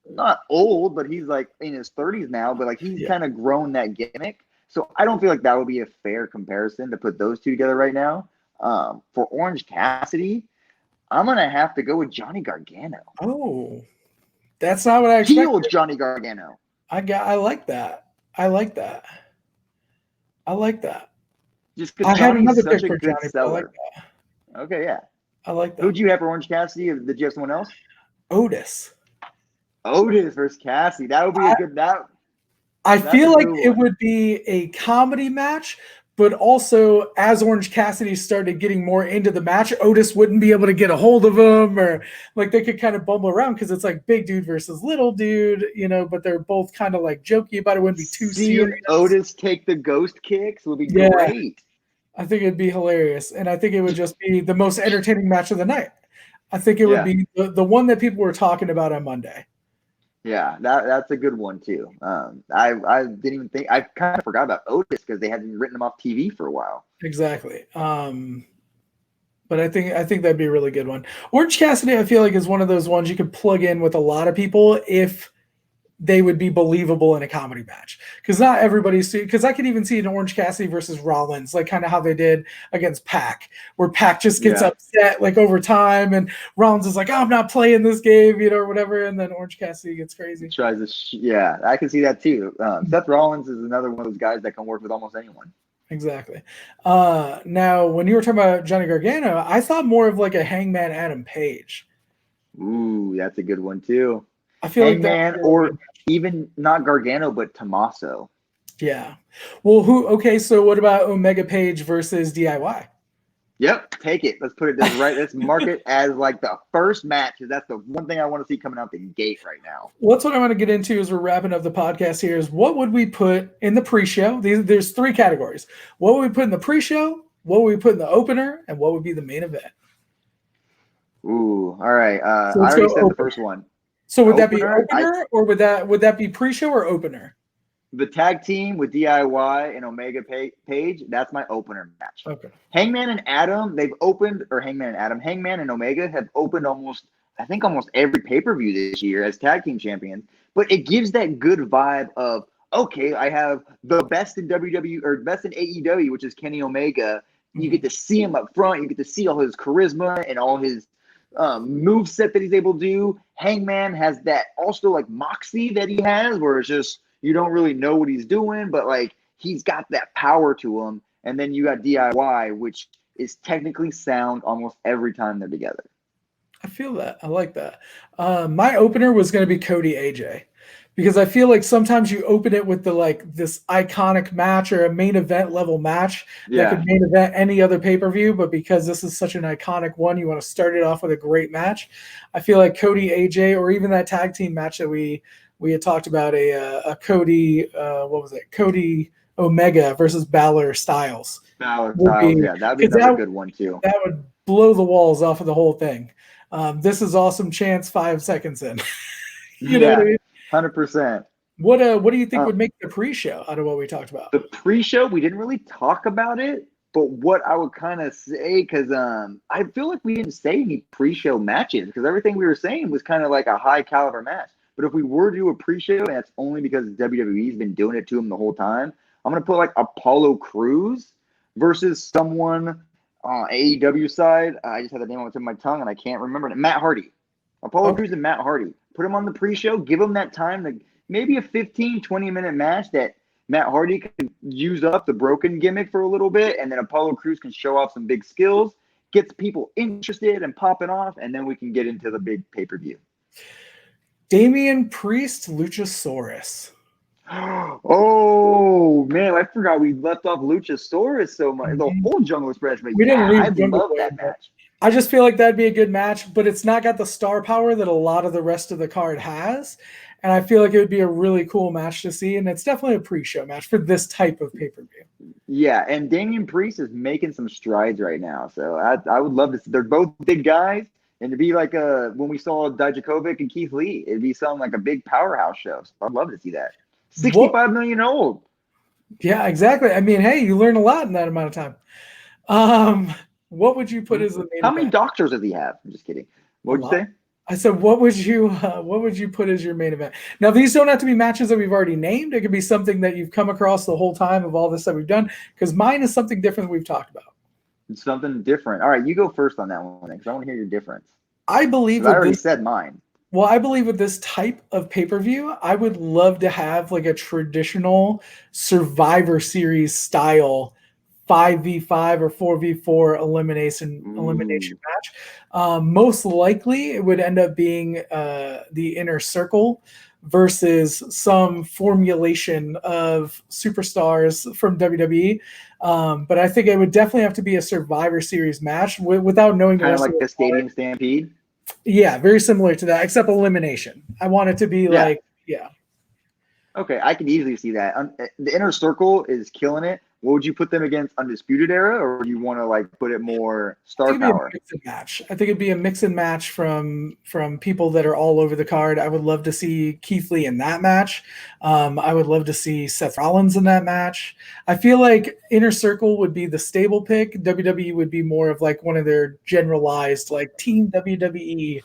not old, but he's like in his 30s now. But like he's kind of grown that gimmick, so I don't feel like that would be a fair comparison to put those two together right now. For Orange Cassidy, I'm gonna have to go with Johnny Gargano. Oh, that's not what I expected. Heel Johnny Gargano. I like that. Just I because had Johnny's another such pick a for good Johnny, but I like seller. that. Okay, yeah. I like that. Who'd you have for Orange Cassidy? Did you have someone else? Otis. Otis versus Cassidy. That would be a good I that's a feel like good it one. would be a comedy match, but also as Orange Cassidy started getting more into the match, Otis wouldn't be able to get a hold of him, or like they could kind of bumble around because it's like big dude versus little dude, but they're both kind of like jokey about it. Wouldn't be too Seeing serious. Otis take the ghost kicks would be Yeah. great. I think it'd be hilarious, and I think it would just be the most entertaining match of the night. I think it would be the one that people were talking about on Monday. Yeah, that's a good one too. I didn't even think I kind of forgot about Otis because they hadn't written him off TV for a while. Exactly. But I think that'd be a really good one. Orange Cassidy, I feel like, is one of those ones you could plug in with a lot of people if they would be believable in a comedy match. Because not everybody's, because I could even see an Orange Cassidy versus Rollins, like kind of how they did against Pac, where Pac just gets upset like over time, and Rollins is like, oh, I'm not playing this game, or whatever, and then Orange Cassidy gets crazy. Tries to, I can see that too. Seth Rollins is another one of those guys that can work with almost anyone. Exactly. Now, when you were talking about Johnny Gargano, I thought more of like a Hangman Adam Page. Ooh, that's a good one too. I feel Hangman, or even not Gargano, but Tommaso. Yeah. Well, okay, so what about Omega Page versus DIY? Yep, take it. Let's put it this right. Let's mark it as like the first match, because that's the one thing I want to see coming out the gate right now. Well, that's what I want to get into as we're wrapping up the podcast here is what would we put in the pre-show? There's three categories. What would we put in the pre-show? What would we put in the opener? And what would be the main event? Ooh, all right. So I already said the first one. So would that be opener, or would that be pre-show or opener? The tag team with DIY and Omega Page, that's my opener match. Okay. Hangman and Omega have opened almost every pay-per-view this year as tag team champions. But it gives that good vibe of, okay, I have the best in WWE or best in AEW, which is Kenny Omega. You get to see him up front. You get to see all his charisma and all his move set that he's able to do. Hangman has that also like moxie that he has, where it's just you don't really know what he's doing, but like he's got that power to him. And then you got DIY, which is technically sound almost every time they're together. I feel that. I like that. My opener was going to be Cody AJ, because I feel like sometimes you open it with this iconic match or a main event level match that could main event any other pay-per-view, but because this is such an iconic one, you want to start it off with a great match. I feel like Cody AJ, or even that tag team match that we had talked about, a Cody Cody Omega versus Balor Styles. That'd be another good one too. That would blow the walls off of the whole thing. This is awesome chance 5 seconds in. You know what I mean? 100%. What do you think would make the pre-show out of what we talked about? The pre-show, we didn't really talk about it, but what I would kind of say, because I feel like we didn't say any pre-show matches, because everything we were saying was kind of like a high caliber match. But if we were to do a pre-show, and that's only because WWE's been doing it to him the whole time, I'm going to put like Apollo Crews versus someone on AEW side. I just had the name on the tip of my tongue, and I can't remember it. Matt Hardy. Apollo Crews and Matt Hardy. Put him on the pre-show. Give him that time to maybe a 15, 20-minute match that Matt Hardy can use up the broken gimmick for a little bit, and then Apollo Crews can show off some big skills, gets people interested and popping off, and then we can get into the big pay-per-view. Damian Priest, Luchasaurus. Oh man, I forgot we left off Luchasaurus so much. The whole Jungle Express, but I love that match. I just feel like that'd be a good match, but it's not got the star power that a lot of the rest of the card has. And I feel like it would be a really cool match to see. And it's definitely a pre-show match for this type of pay-per-view. Yeah, and Damian Priest is making some strides right now. So I would love to see. They're both big guys. And to be like when we saw Dijakovic and Keith Lee, it'd be something like a big powerhouse show. So I'd love to see that. 65 million old. Yeah, exactly. I mean, hey, you learn a lot in that amount of time. What would you put as the main How many doctors does he have? I'm just kidding. What would you say? I said, what would you put as your main event? Now, these don't have to be matches that we've already named. It could be something that you've come across the whole time of all this that we've done, because mine is something different that we've talked about. It's something different. All right, you go first on that one, because I want to hear your difference. I already said mine. Well, I believe with this type of pay-per-view, I would love to have like a traditional Survivor Series style 5v5 or 4v4 elimination match. Most likely it would end up being the Inner Circle versus some formulation of superstars from WWE. But I think it would definitely have to be a Survivor Series match without knowing the Kind of rest like the Stadium Stampede. Yeah, very similar to that, except elimination. I want it to be Okay, I can easily see that. The Inner Circle is killing it. What would you put them against, Undisputed Era, or would you want to like put it more Star Power? I think it'd be a mix and match from people that are all over the card. I would love to see Keith Lee in that match. I would love to see Seth Rollins in that match. I feel like Inner Circle would be the stable pick. WWE would be more of like one of their generalized like Team WWE.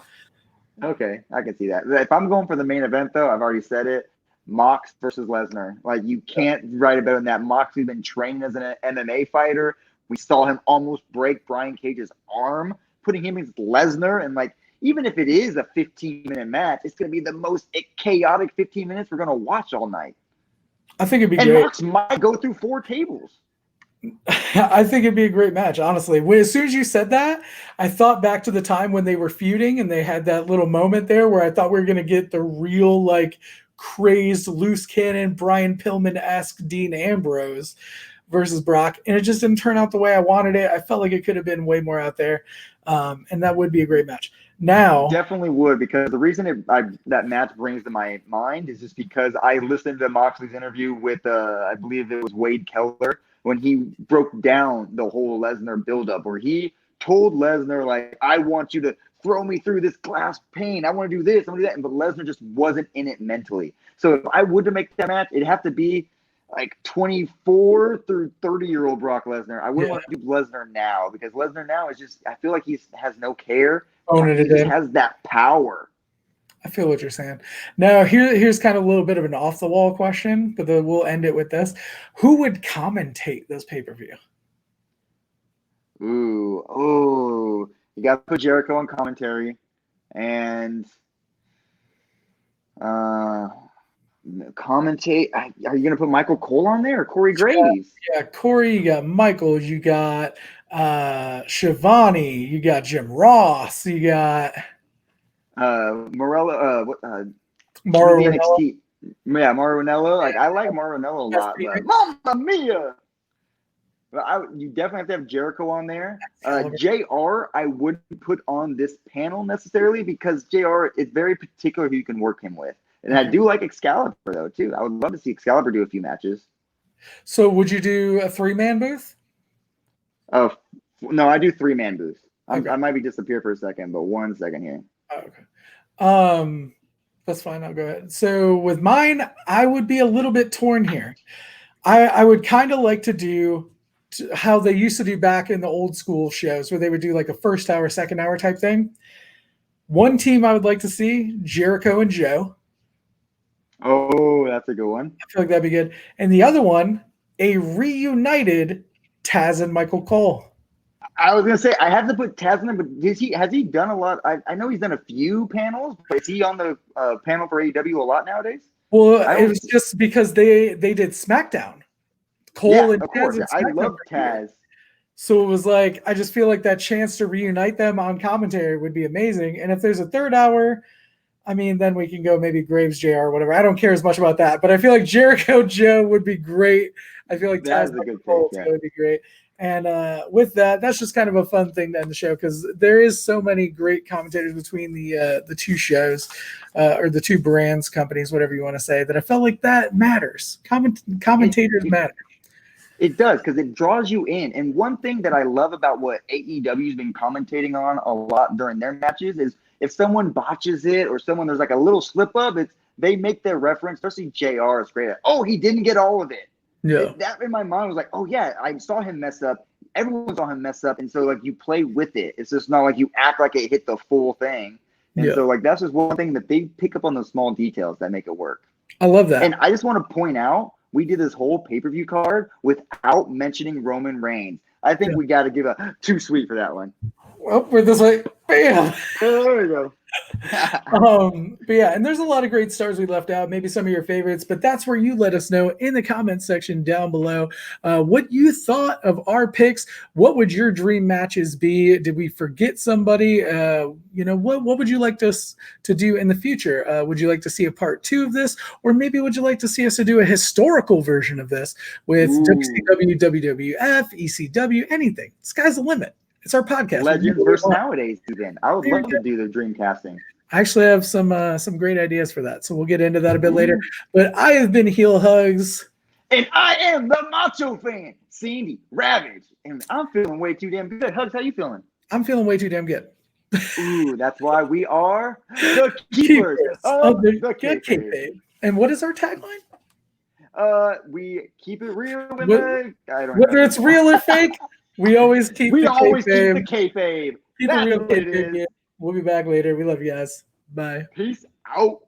Okay, I can see that. If I'm going for the main event, though, I've already said it. Mox versus Lesnar. Like, you can't write it better than that. Moxley's been training as an MMA fighter. We saw him almost break Brian Cage's arm, putting him against Lesnar. And, like, even if it is a 15-minute match, it's going to be the most chaotic 15 minutes we're going to watch all night. I think it'd be great. And Mox might go through 4 tables. I think it'd be a great match, honestly. As soon as you said that, I thought back to the time when they were feuding and they had that little moment there where I thought we were going to get the real, like, crazed loose cannon Brian Pillman-esque Dean Ambrose versus Brock, and it just didn't turn out the way I wanted it. I felt like it could have been way more out there, and that would be a great match. Now, definitely would, because the reason that match brings to my mind is just because I listened to Moxley's interview with I believe it was Wade Keller when he broke down the whole Lesnar buildup, where he told Lesnar, like, I want you to throw me through this glass pane. I want to do this. I want to do that. But Lesnar just wasn't in it mentally. So if I would to make that match, it'd have to be like 24 through 30-year-old Brock Lesnar. I wouldn't want to do Lesnar now, because Lesnar now is just, I feel like he has no care. He just has that power. I feel what you're saying. Now, here's kind of a little bit of an off-the-wall question, but then we'll end it with this. Who would commentate this pay-per-view? Ooh. You got to put Jericho on commentary, and commentate. Are you going to put Michael Cole on there or Corey Graves? Yeah, Corey. You got Michael. You got Shivani. You got Jim Ross. You got Morello. Mauro NXT. Yeah, Mauro Ranallo. Like, I like Mauro Ranallo a lot, but Mamma Mia! But you definitely have to have Jericho on there. JR, I wouldn't put on this panel necessarily, because JR is very particular who you can work him with. And I do like Excalibur, though, too. I would love to see Excalibur do a few matches. So would you do a 3-man booth? Oh, no, I do 3-man booth. Okay. I might be disappeared for a second, but 1 second here. Okay. That's fine. I'll go ahead. So with mine, I would be a little bit torn here. I would kind of like to do how they used to do back in the old school shows, where they would do like a first hour, second hour type thing. One team I would like to see, Jericho and Joe. Oh, that's a good one. I feel like that'd be good. And the other one, a reunited Taz and Michael Cole. I was gonna say I have to put Taz in there, but has he done a lot? I know he's done a few panels, but is he on the panel for AEW a lot nowadays? Well, it was just because they did SmackDown. Cole and of Taz course. and I love Taz. So it was like, I just feel like that chance to reunite them on commentary would be amazing. And if there's a third hour, I mean, then we can go maybe Graves, JR, or whatever. I don't care as much about that, but I feel like Jericho Joe would be great. I feel like Taz would be great. And with that, that's just kind of a fun thing to end the show, because there is so many great commentators between the two shows, or the two brands, companies, whatever you want to say, that I felt like that matters. Commentators matter. It does, because it draws you in. And one thing that I love about what AEW's been commentating on a lot during their matches is if someone botches it, or there's like a little slip up, they make their reference, especially JR is great at, oh, he didn't get all of it. Yeah. That in my mind was like, oh yeah, I saw him mess up. Everyone saw him mess up. And so like you play with it. It's just not like you act like it hit the full thing. And so like that's just one thing that they pick up on those small details that make it work. I love that. And I just want to point out, we did this whole pay-per-view card without mentioning Roman Reigns. I think we got to give a too sweet for that one. Well, we're this way. Bam. There we go. But yeah, and there's a lot of great stars we left out, maybe some of your favorites, but that's where you let us know in the comments section down below what you thought of our picks. What would your dream matches be? Did we forget somebody? What would you like us to do in the future? Would you like to see a part 2 of this, or maybe would you like to see us to do a historical version of this with WCW, WWF, ECW, anything? Sky's the limit. It's our podcast. Legends versus nowadays, even. I would love to do the dream casting. I actually have some great ideas for that, so we'll get into that a bit later. But I have been HeelHugz. And I am the Macho Fan, Sandy Ravage. And I'm feeling way too damn good. Hugs, how you feeling? I'm feeling way too damn good. Ooh, that's why we are the keepers of the kayfabe. And what is our tagline? We keep it real whether it's real or fake, we always keep the kayfabe. Keep That's the real kayfabe. We'll be back later. We love you guys. Bye. Peace out.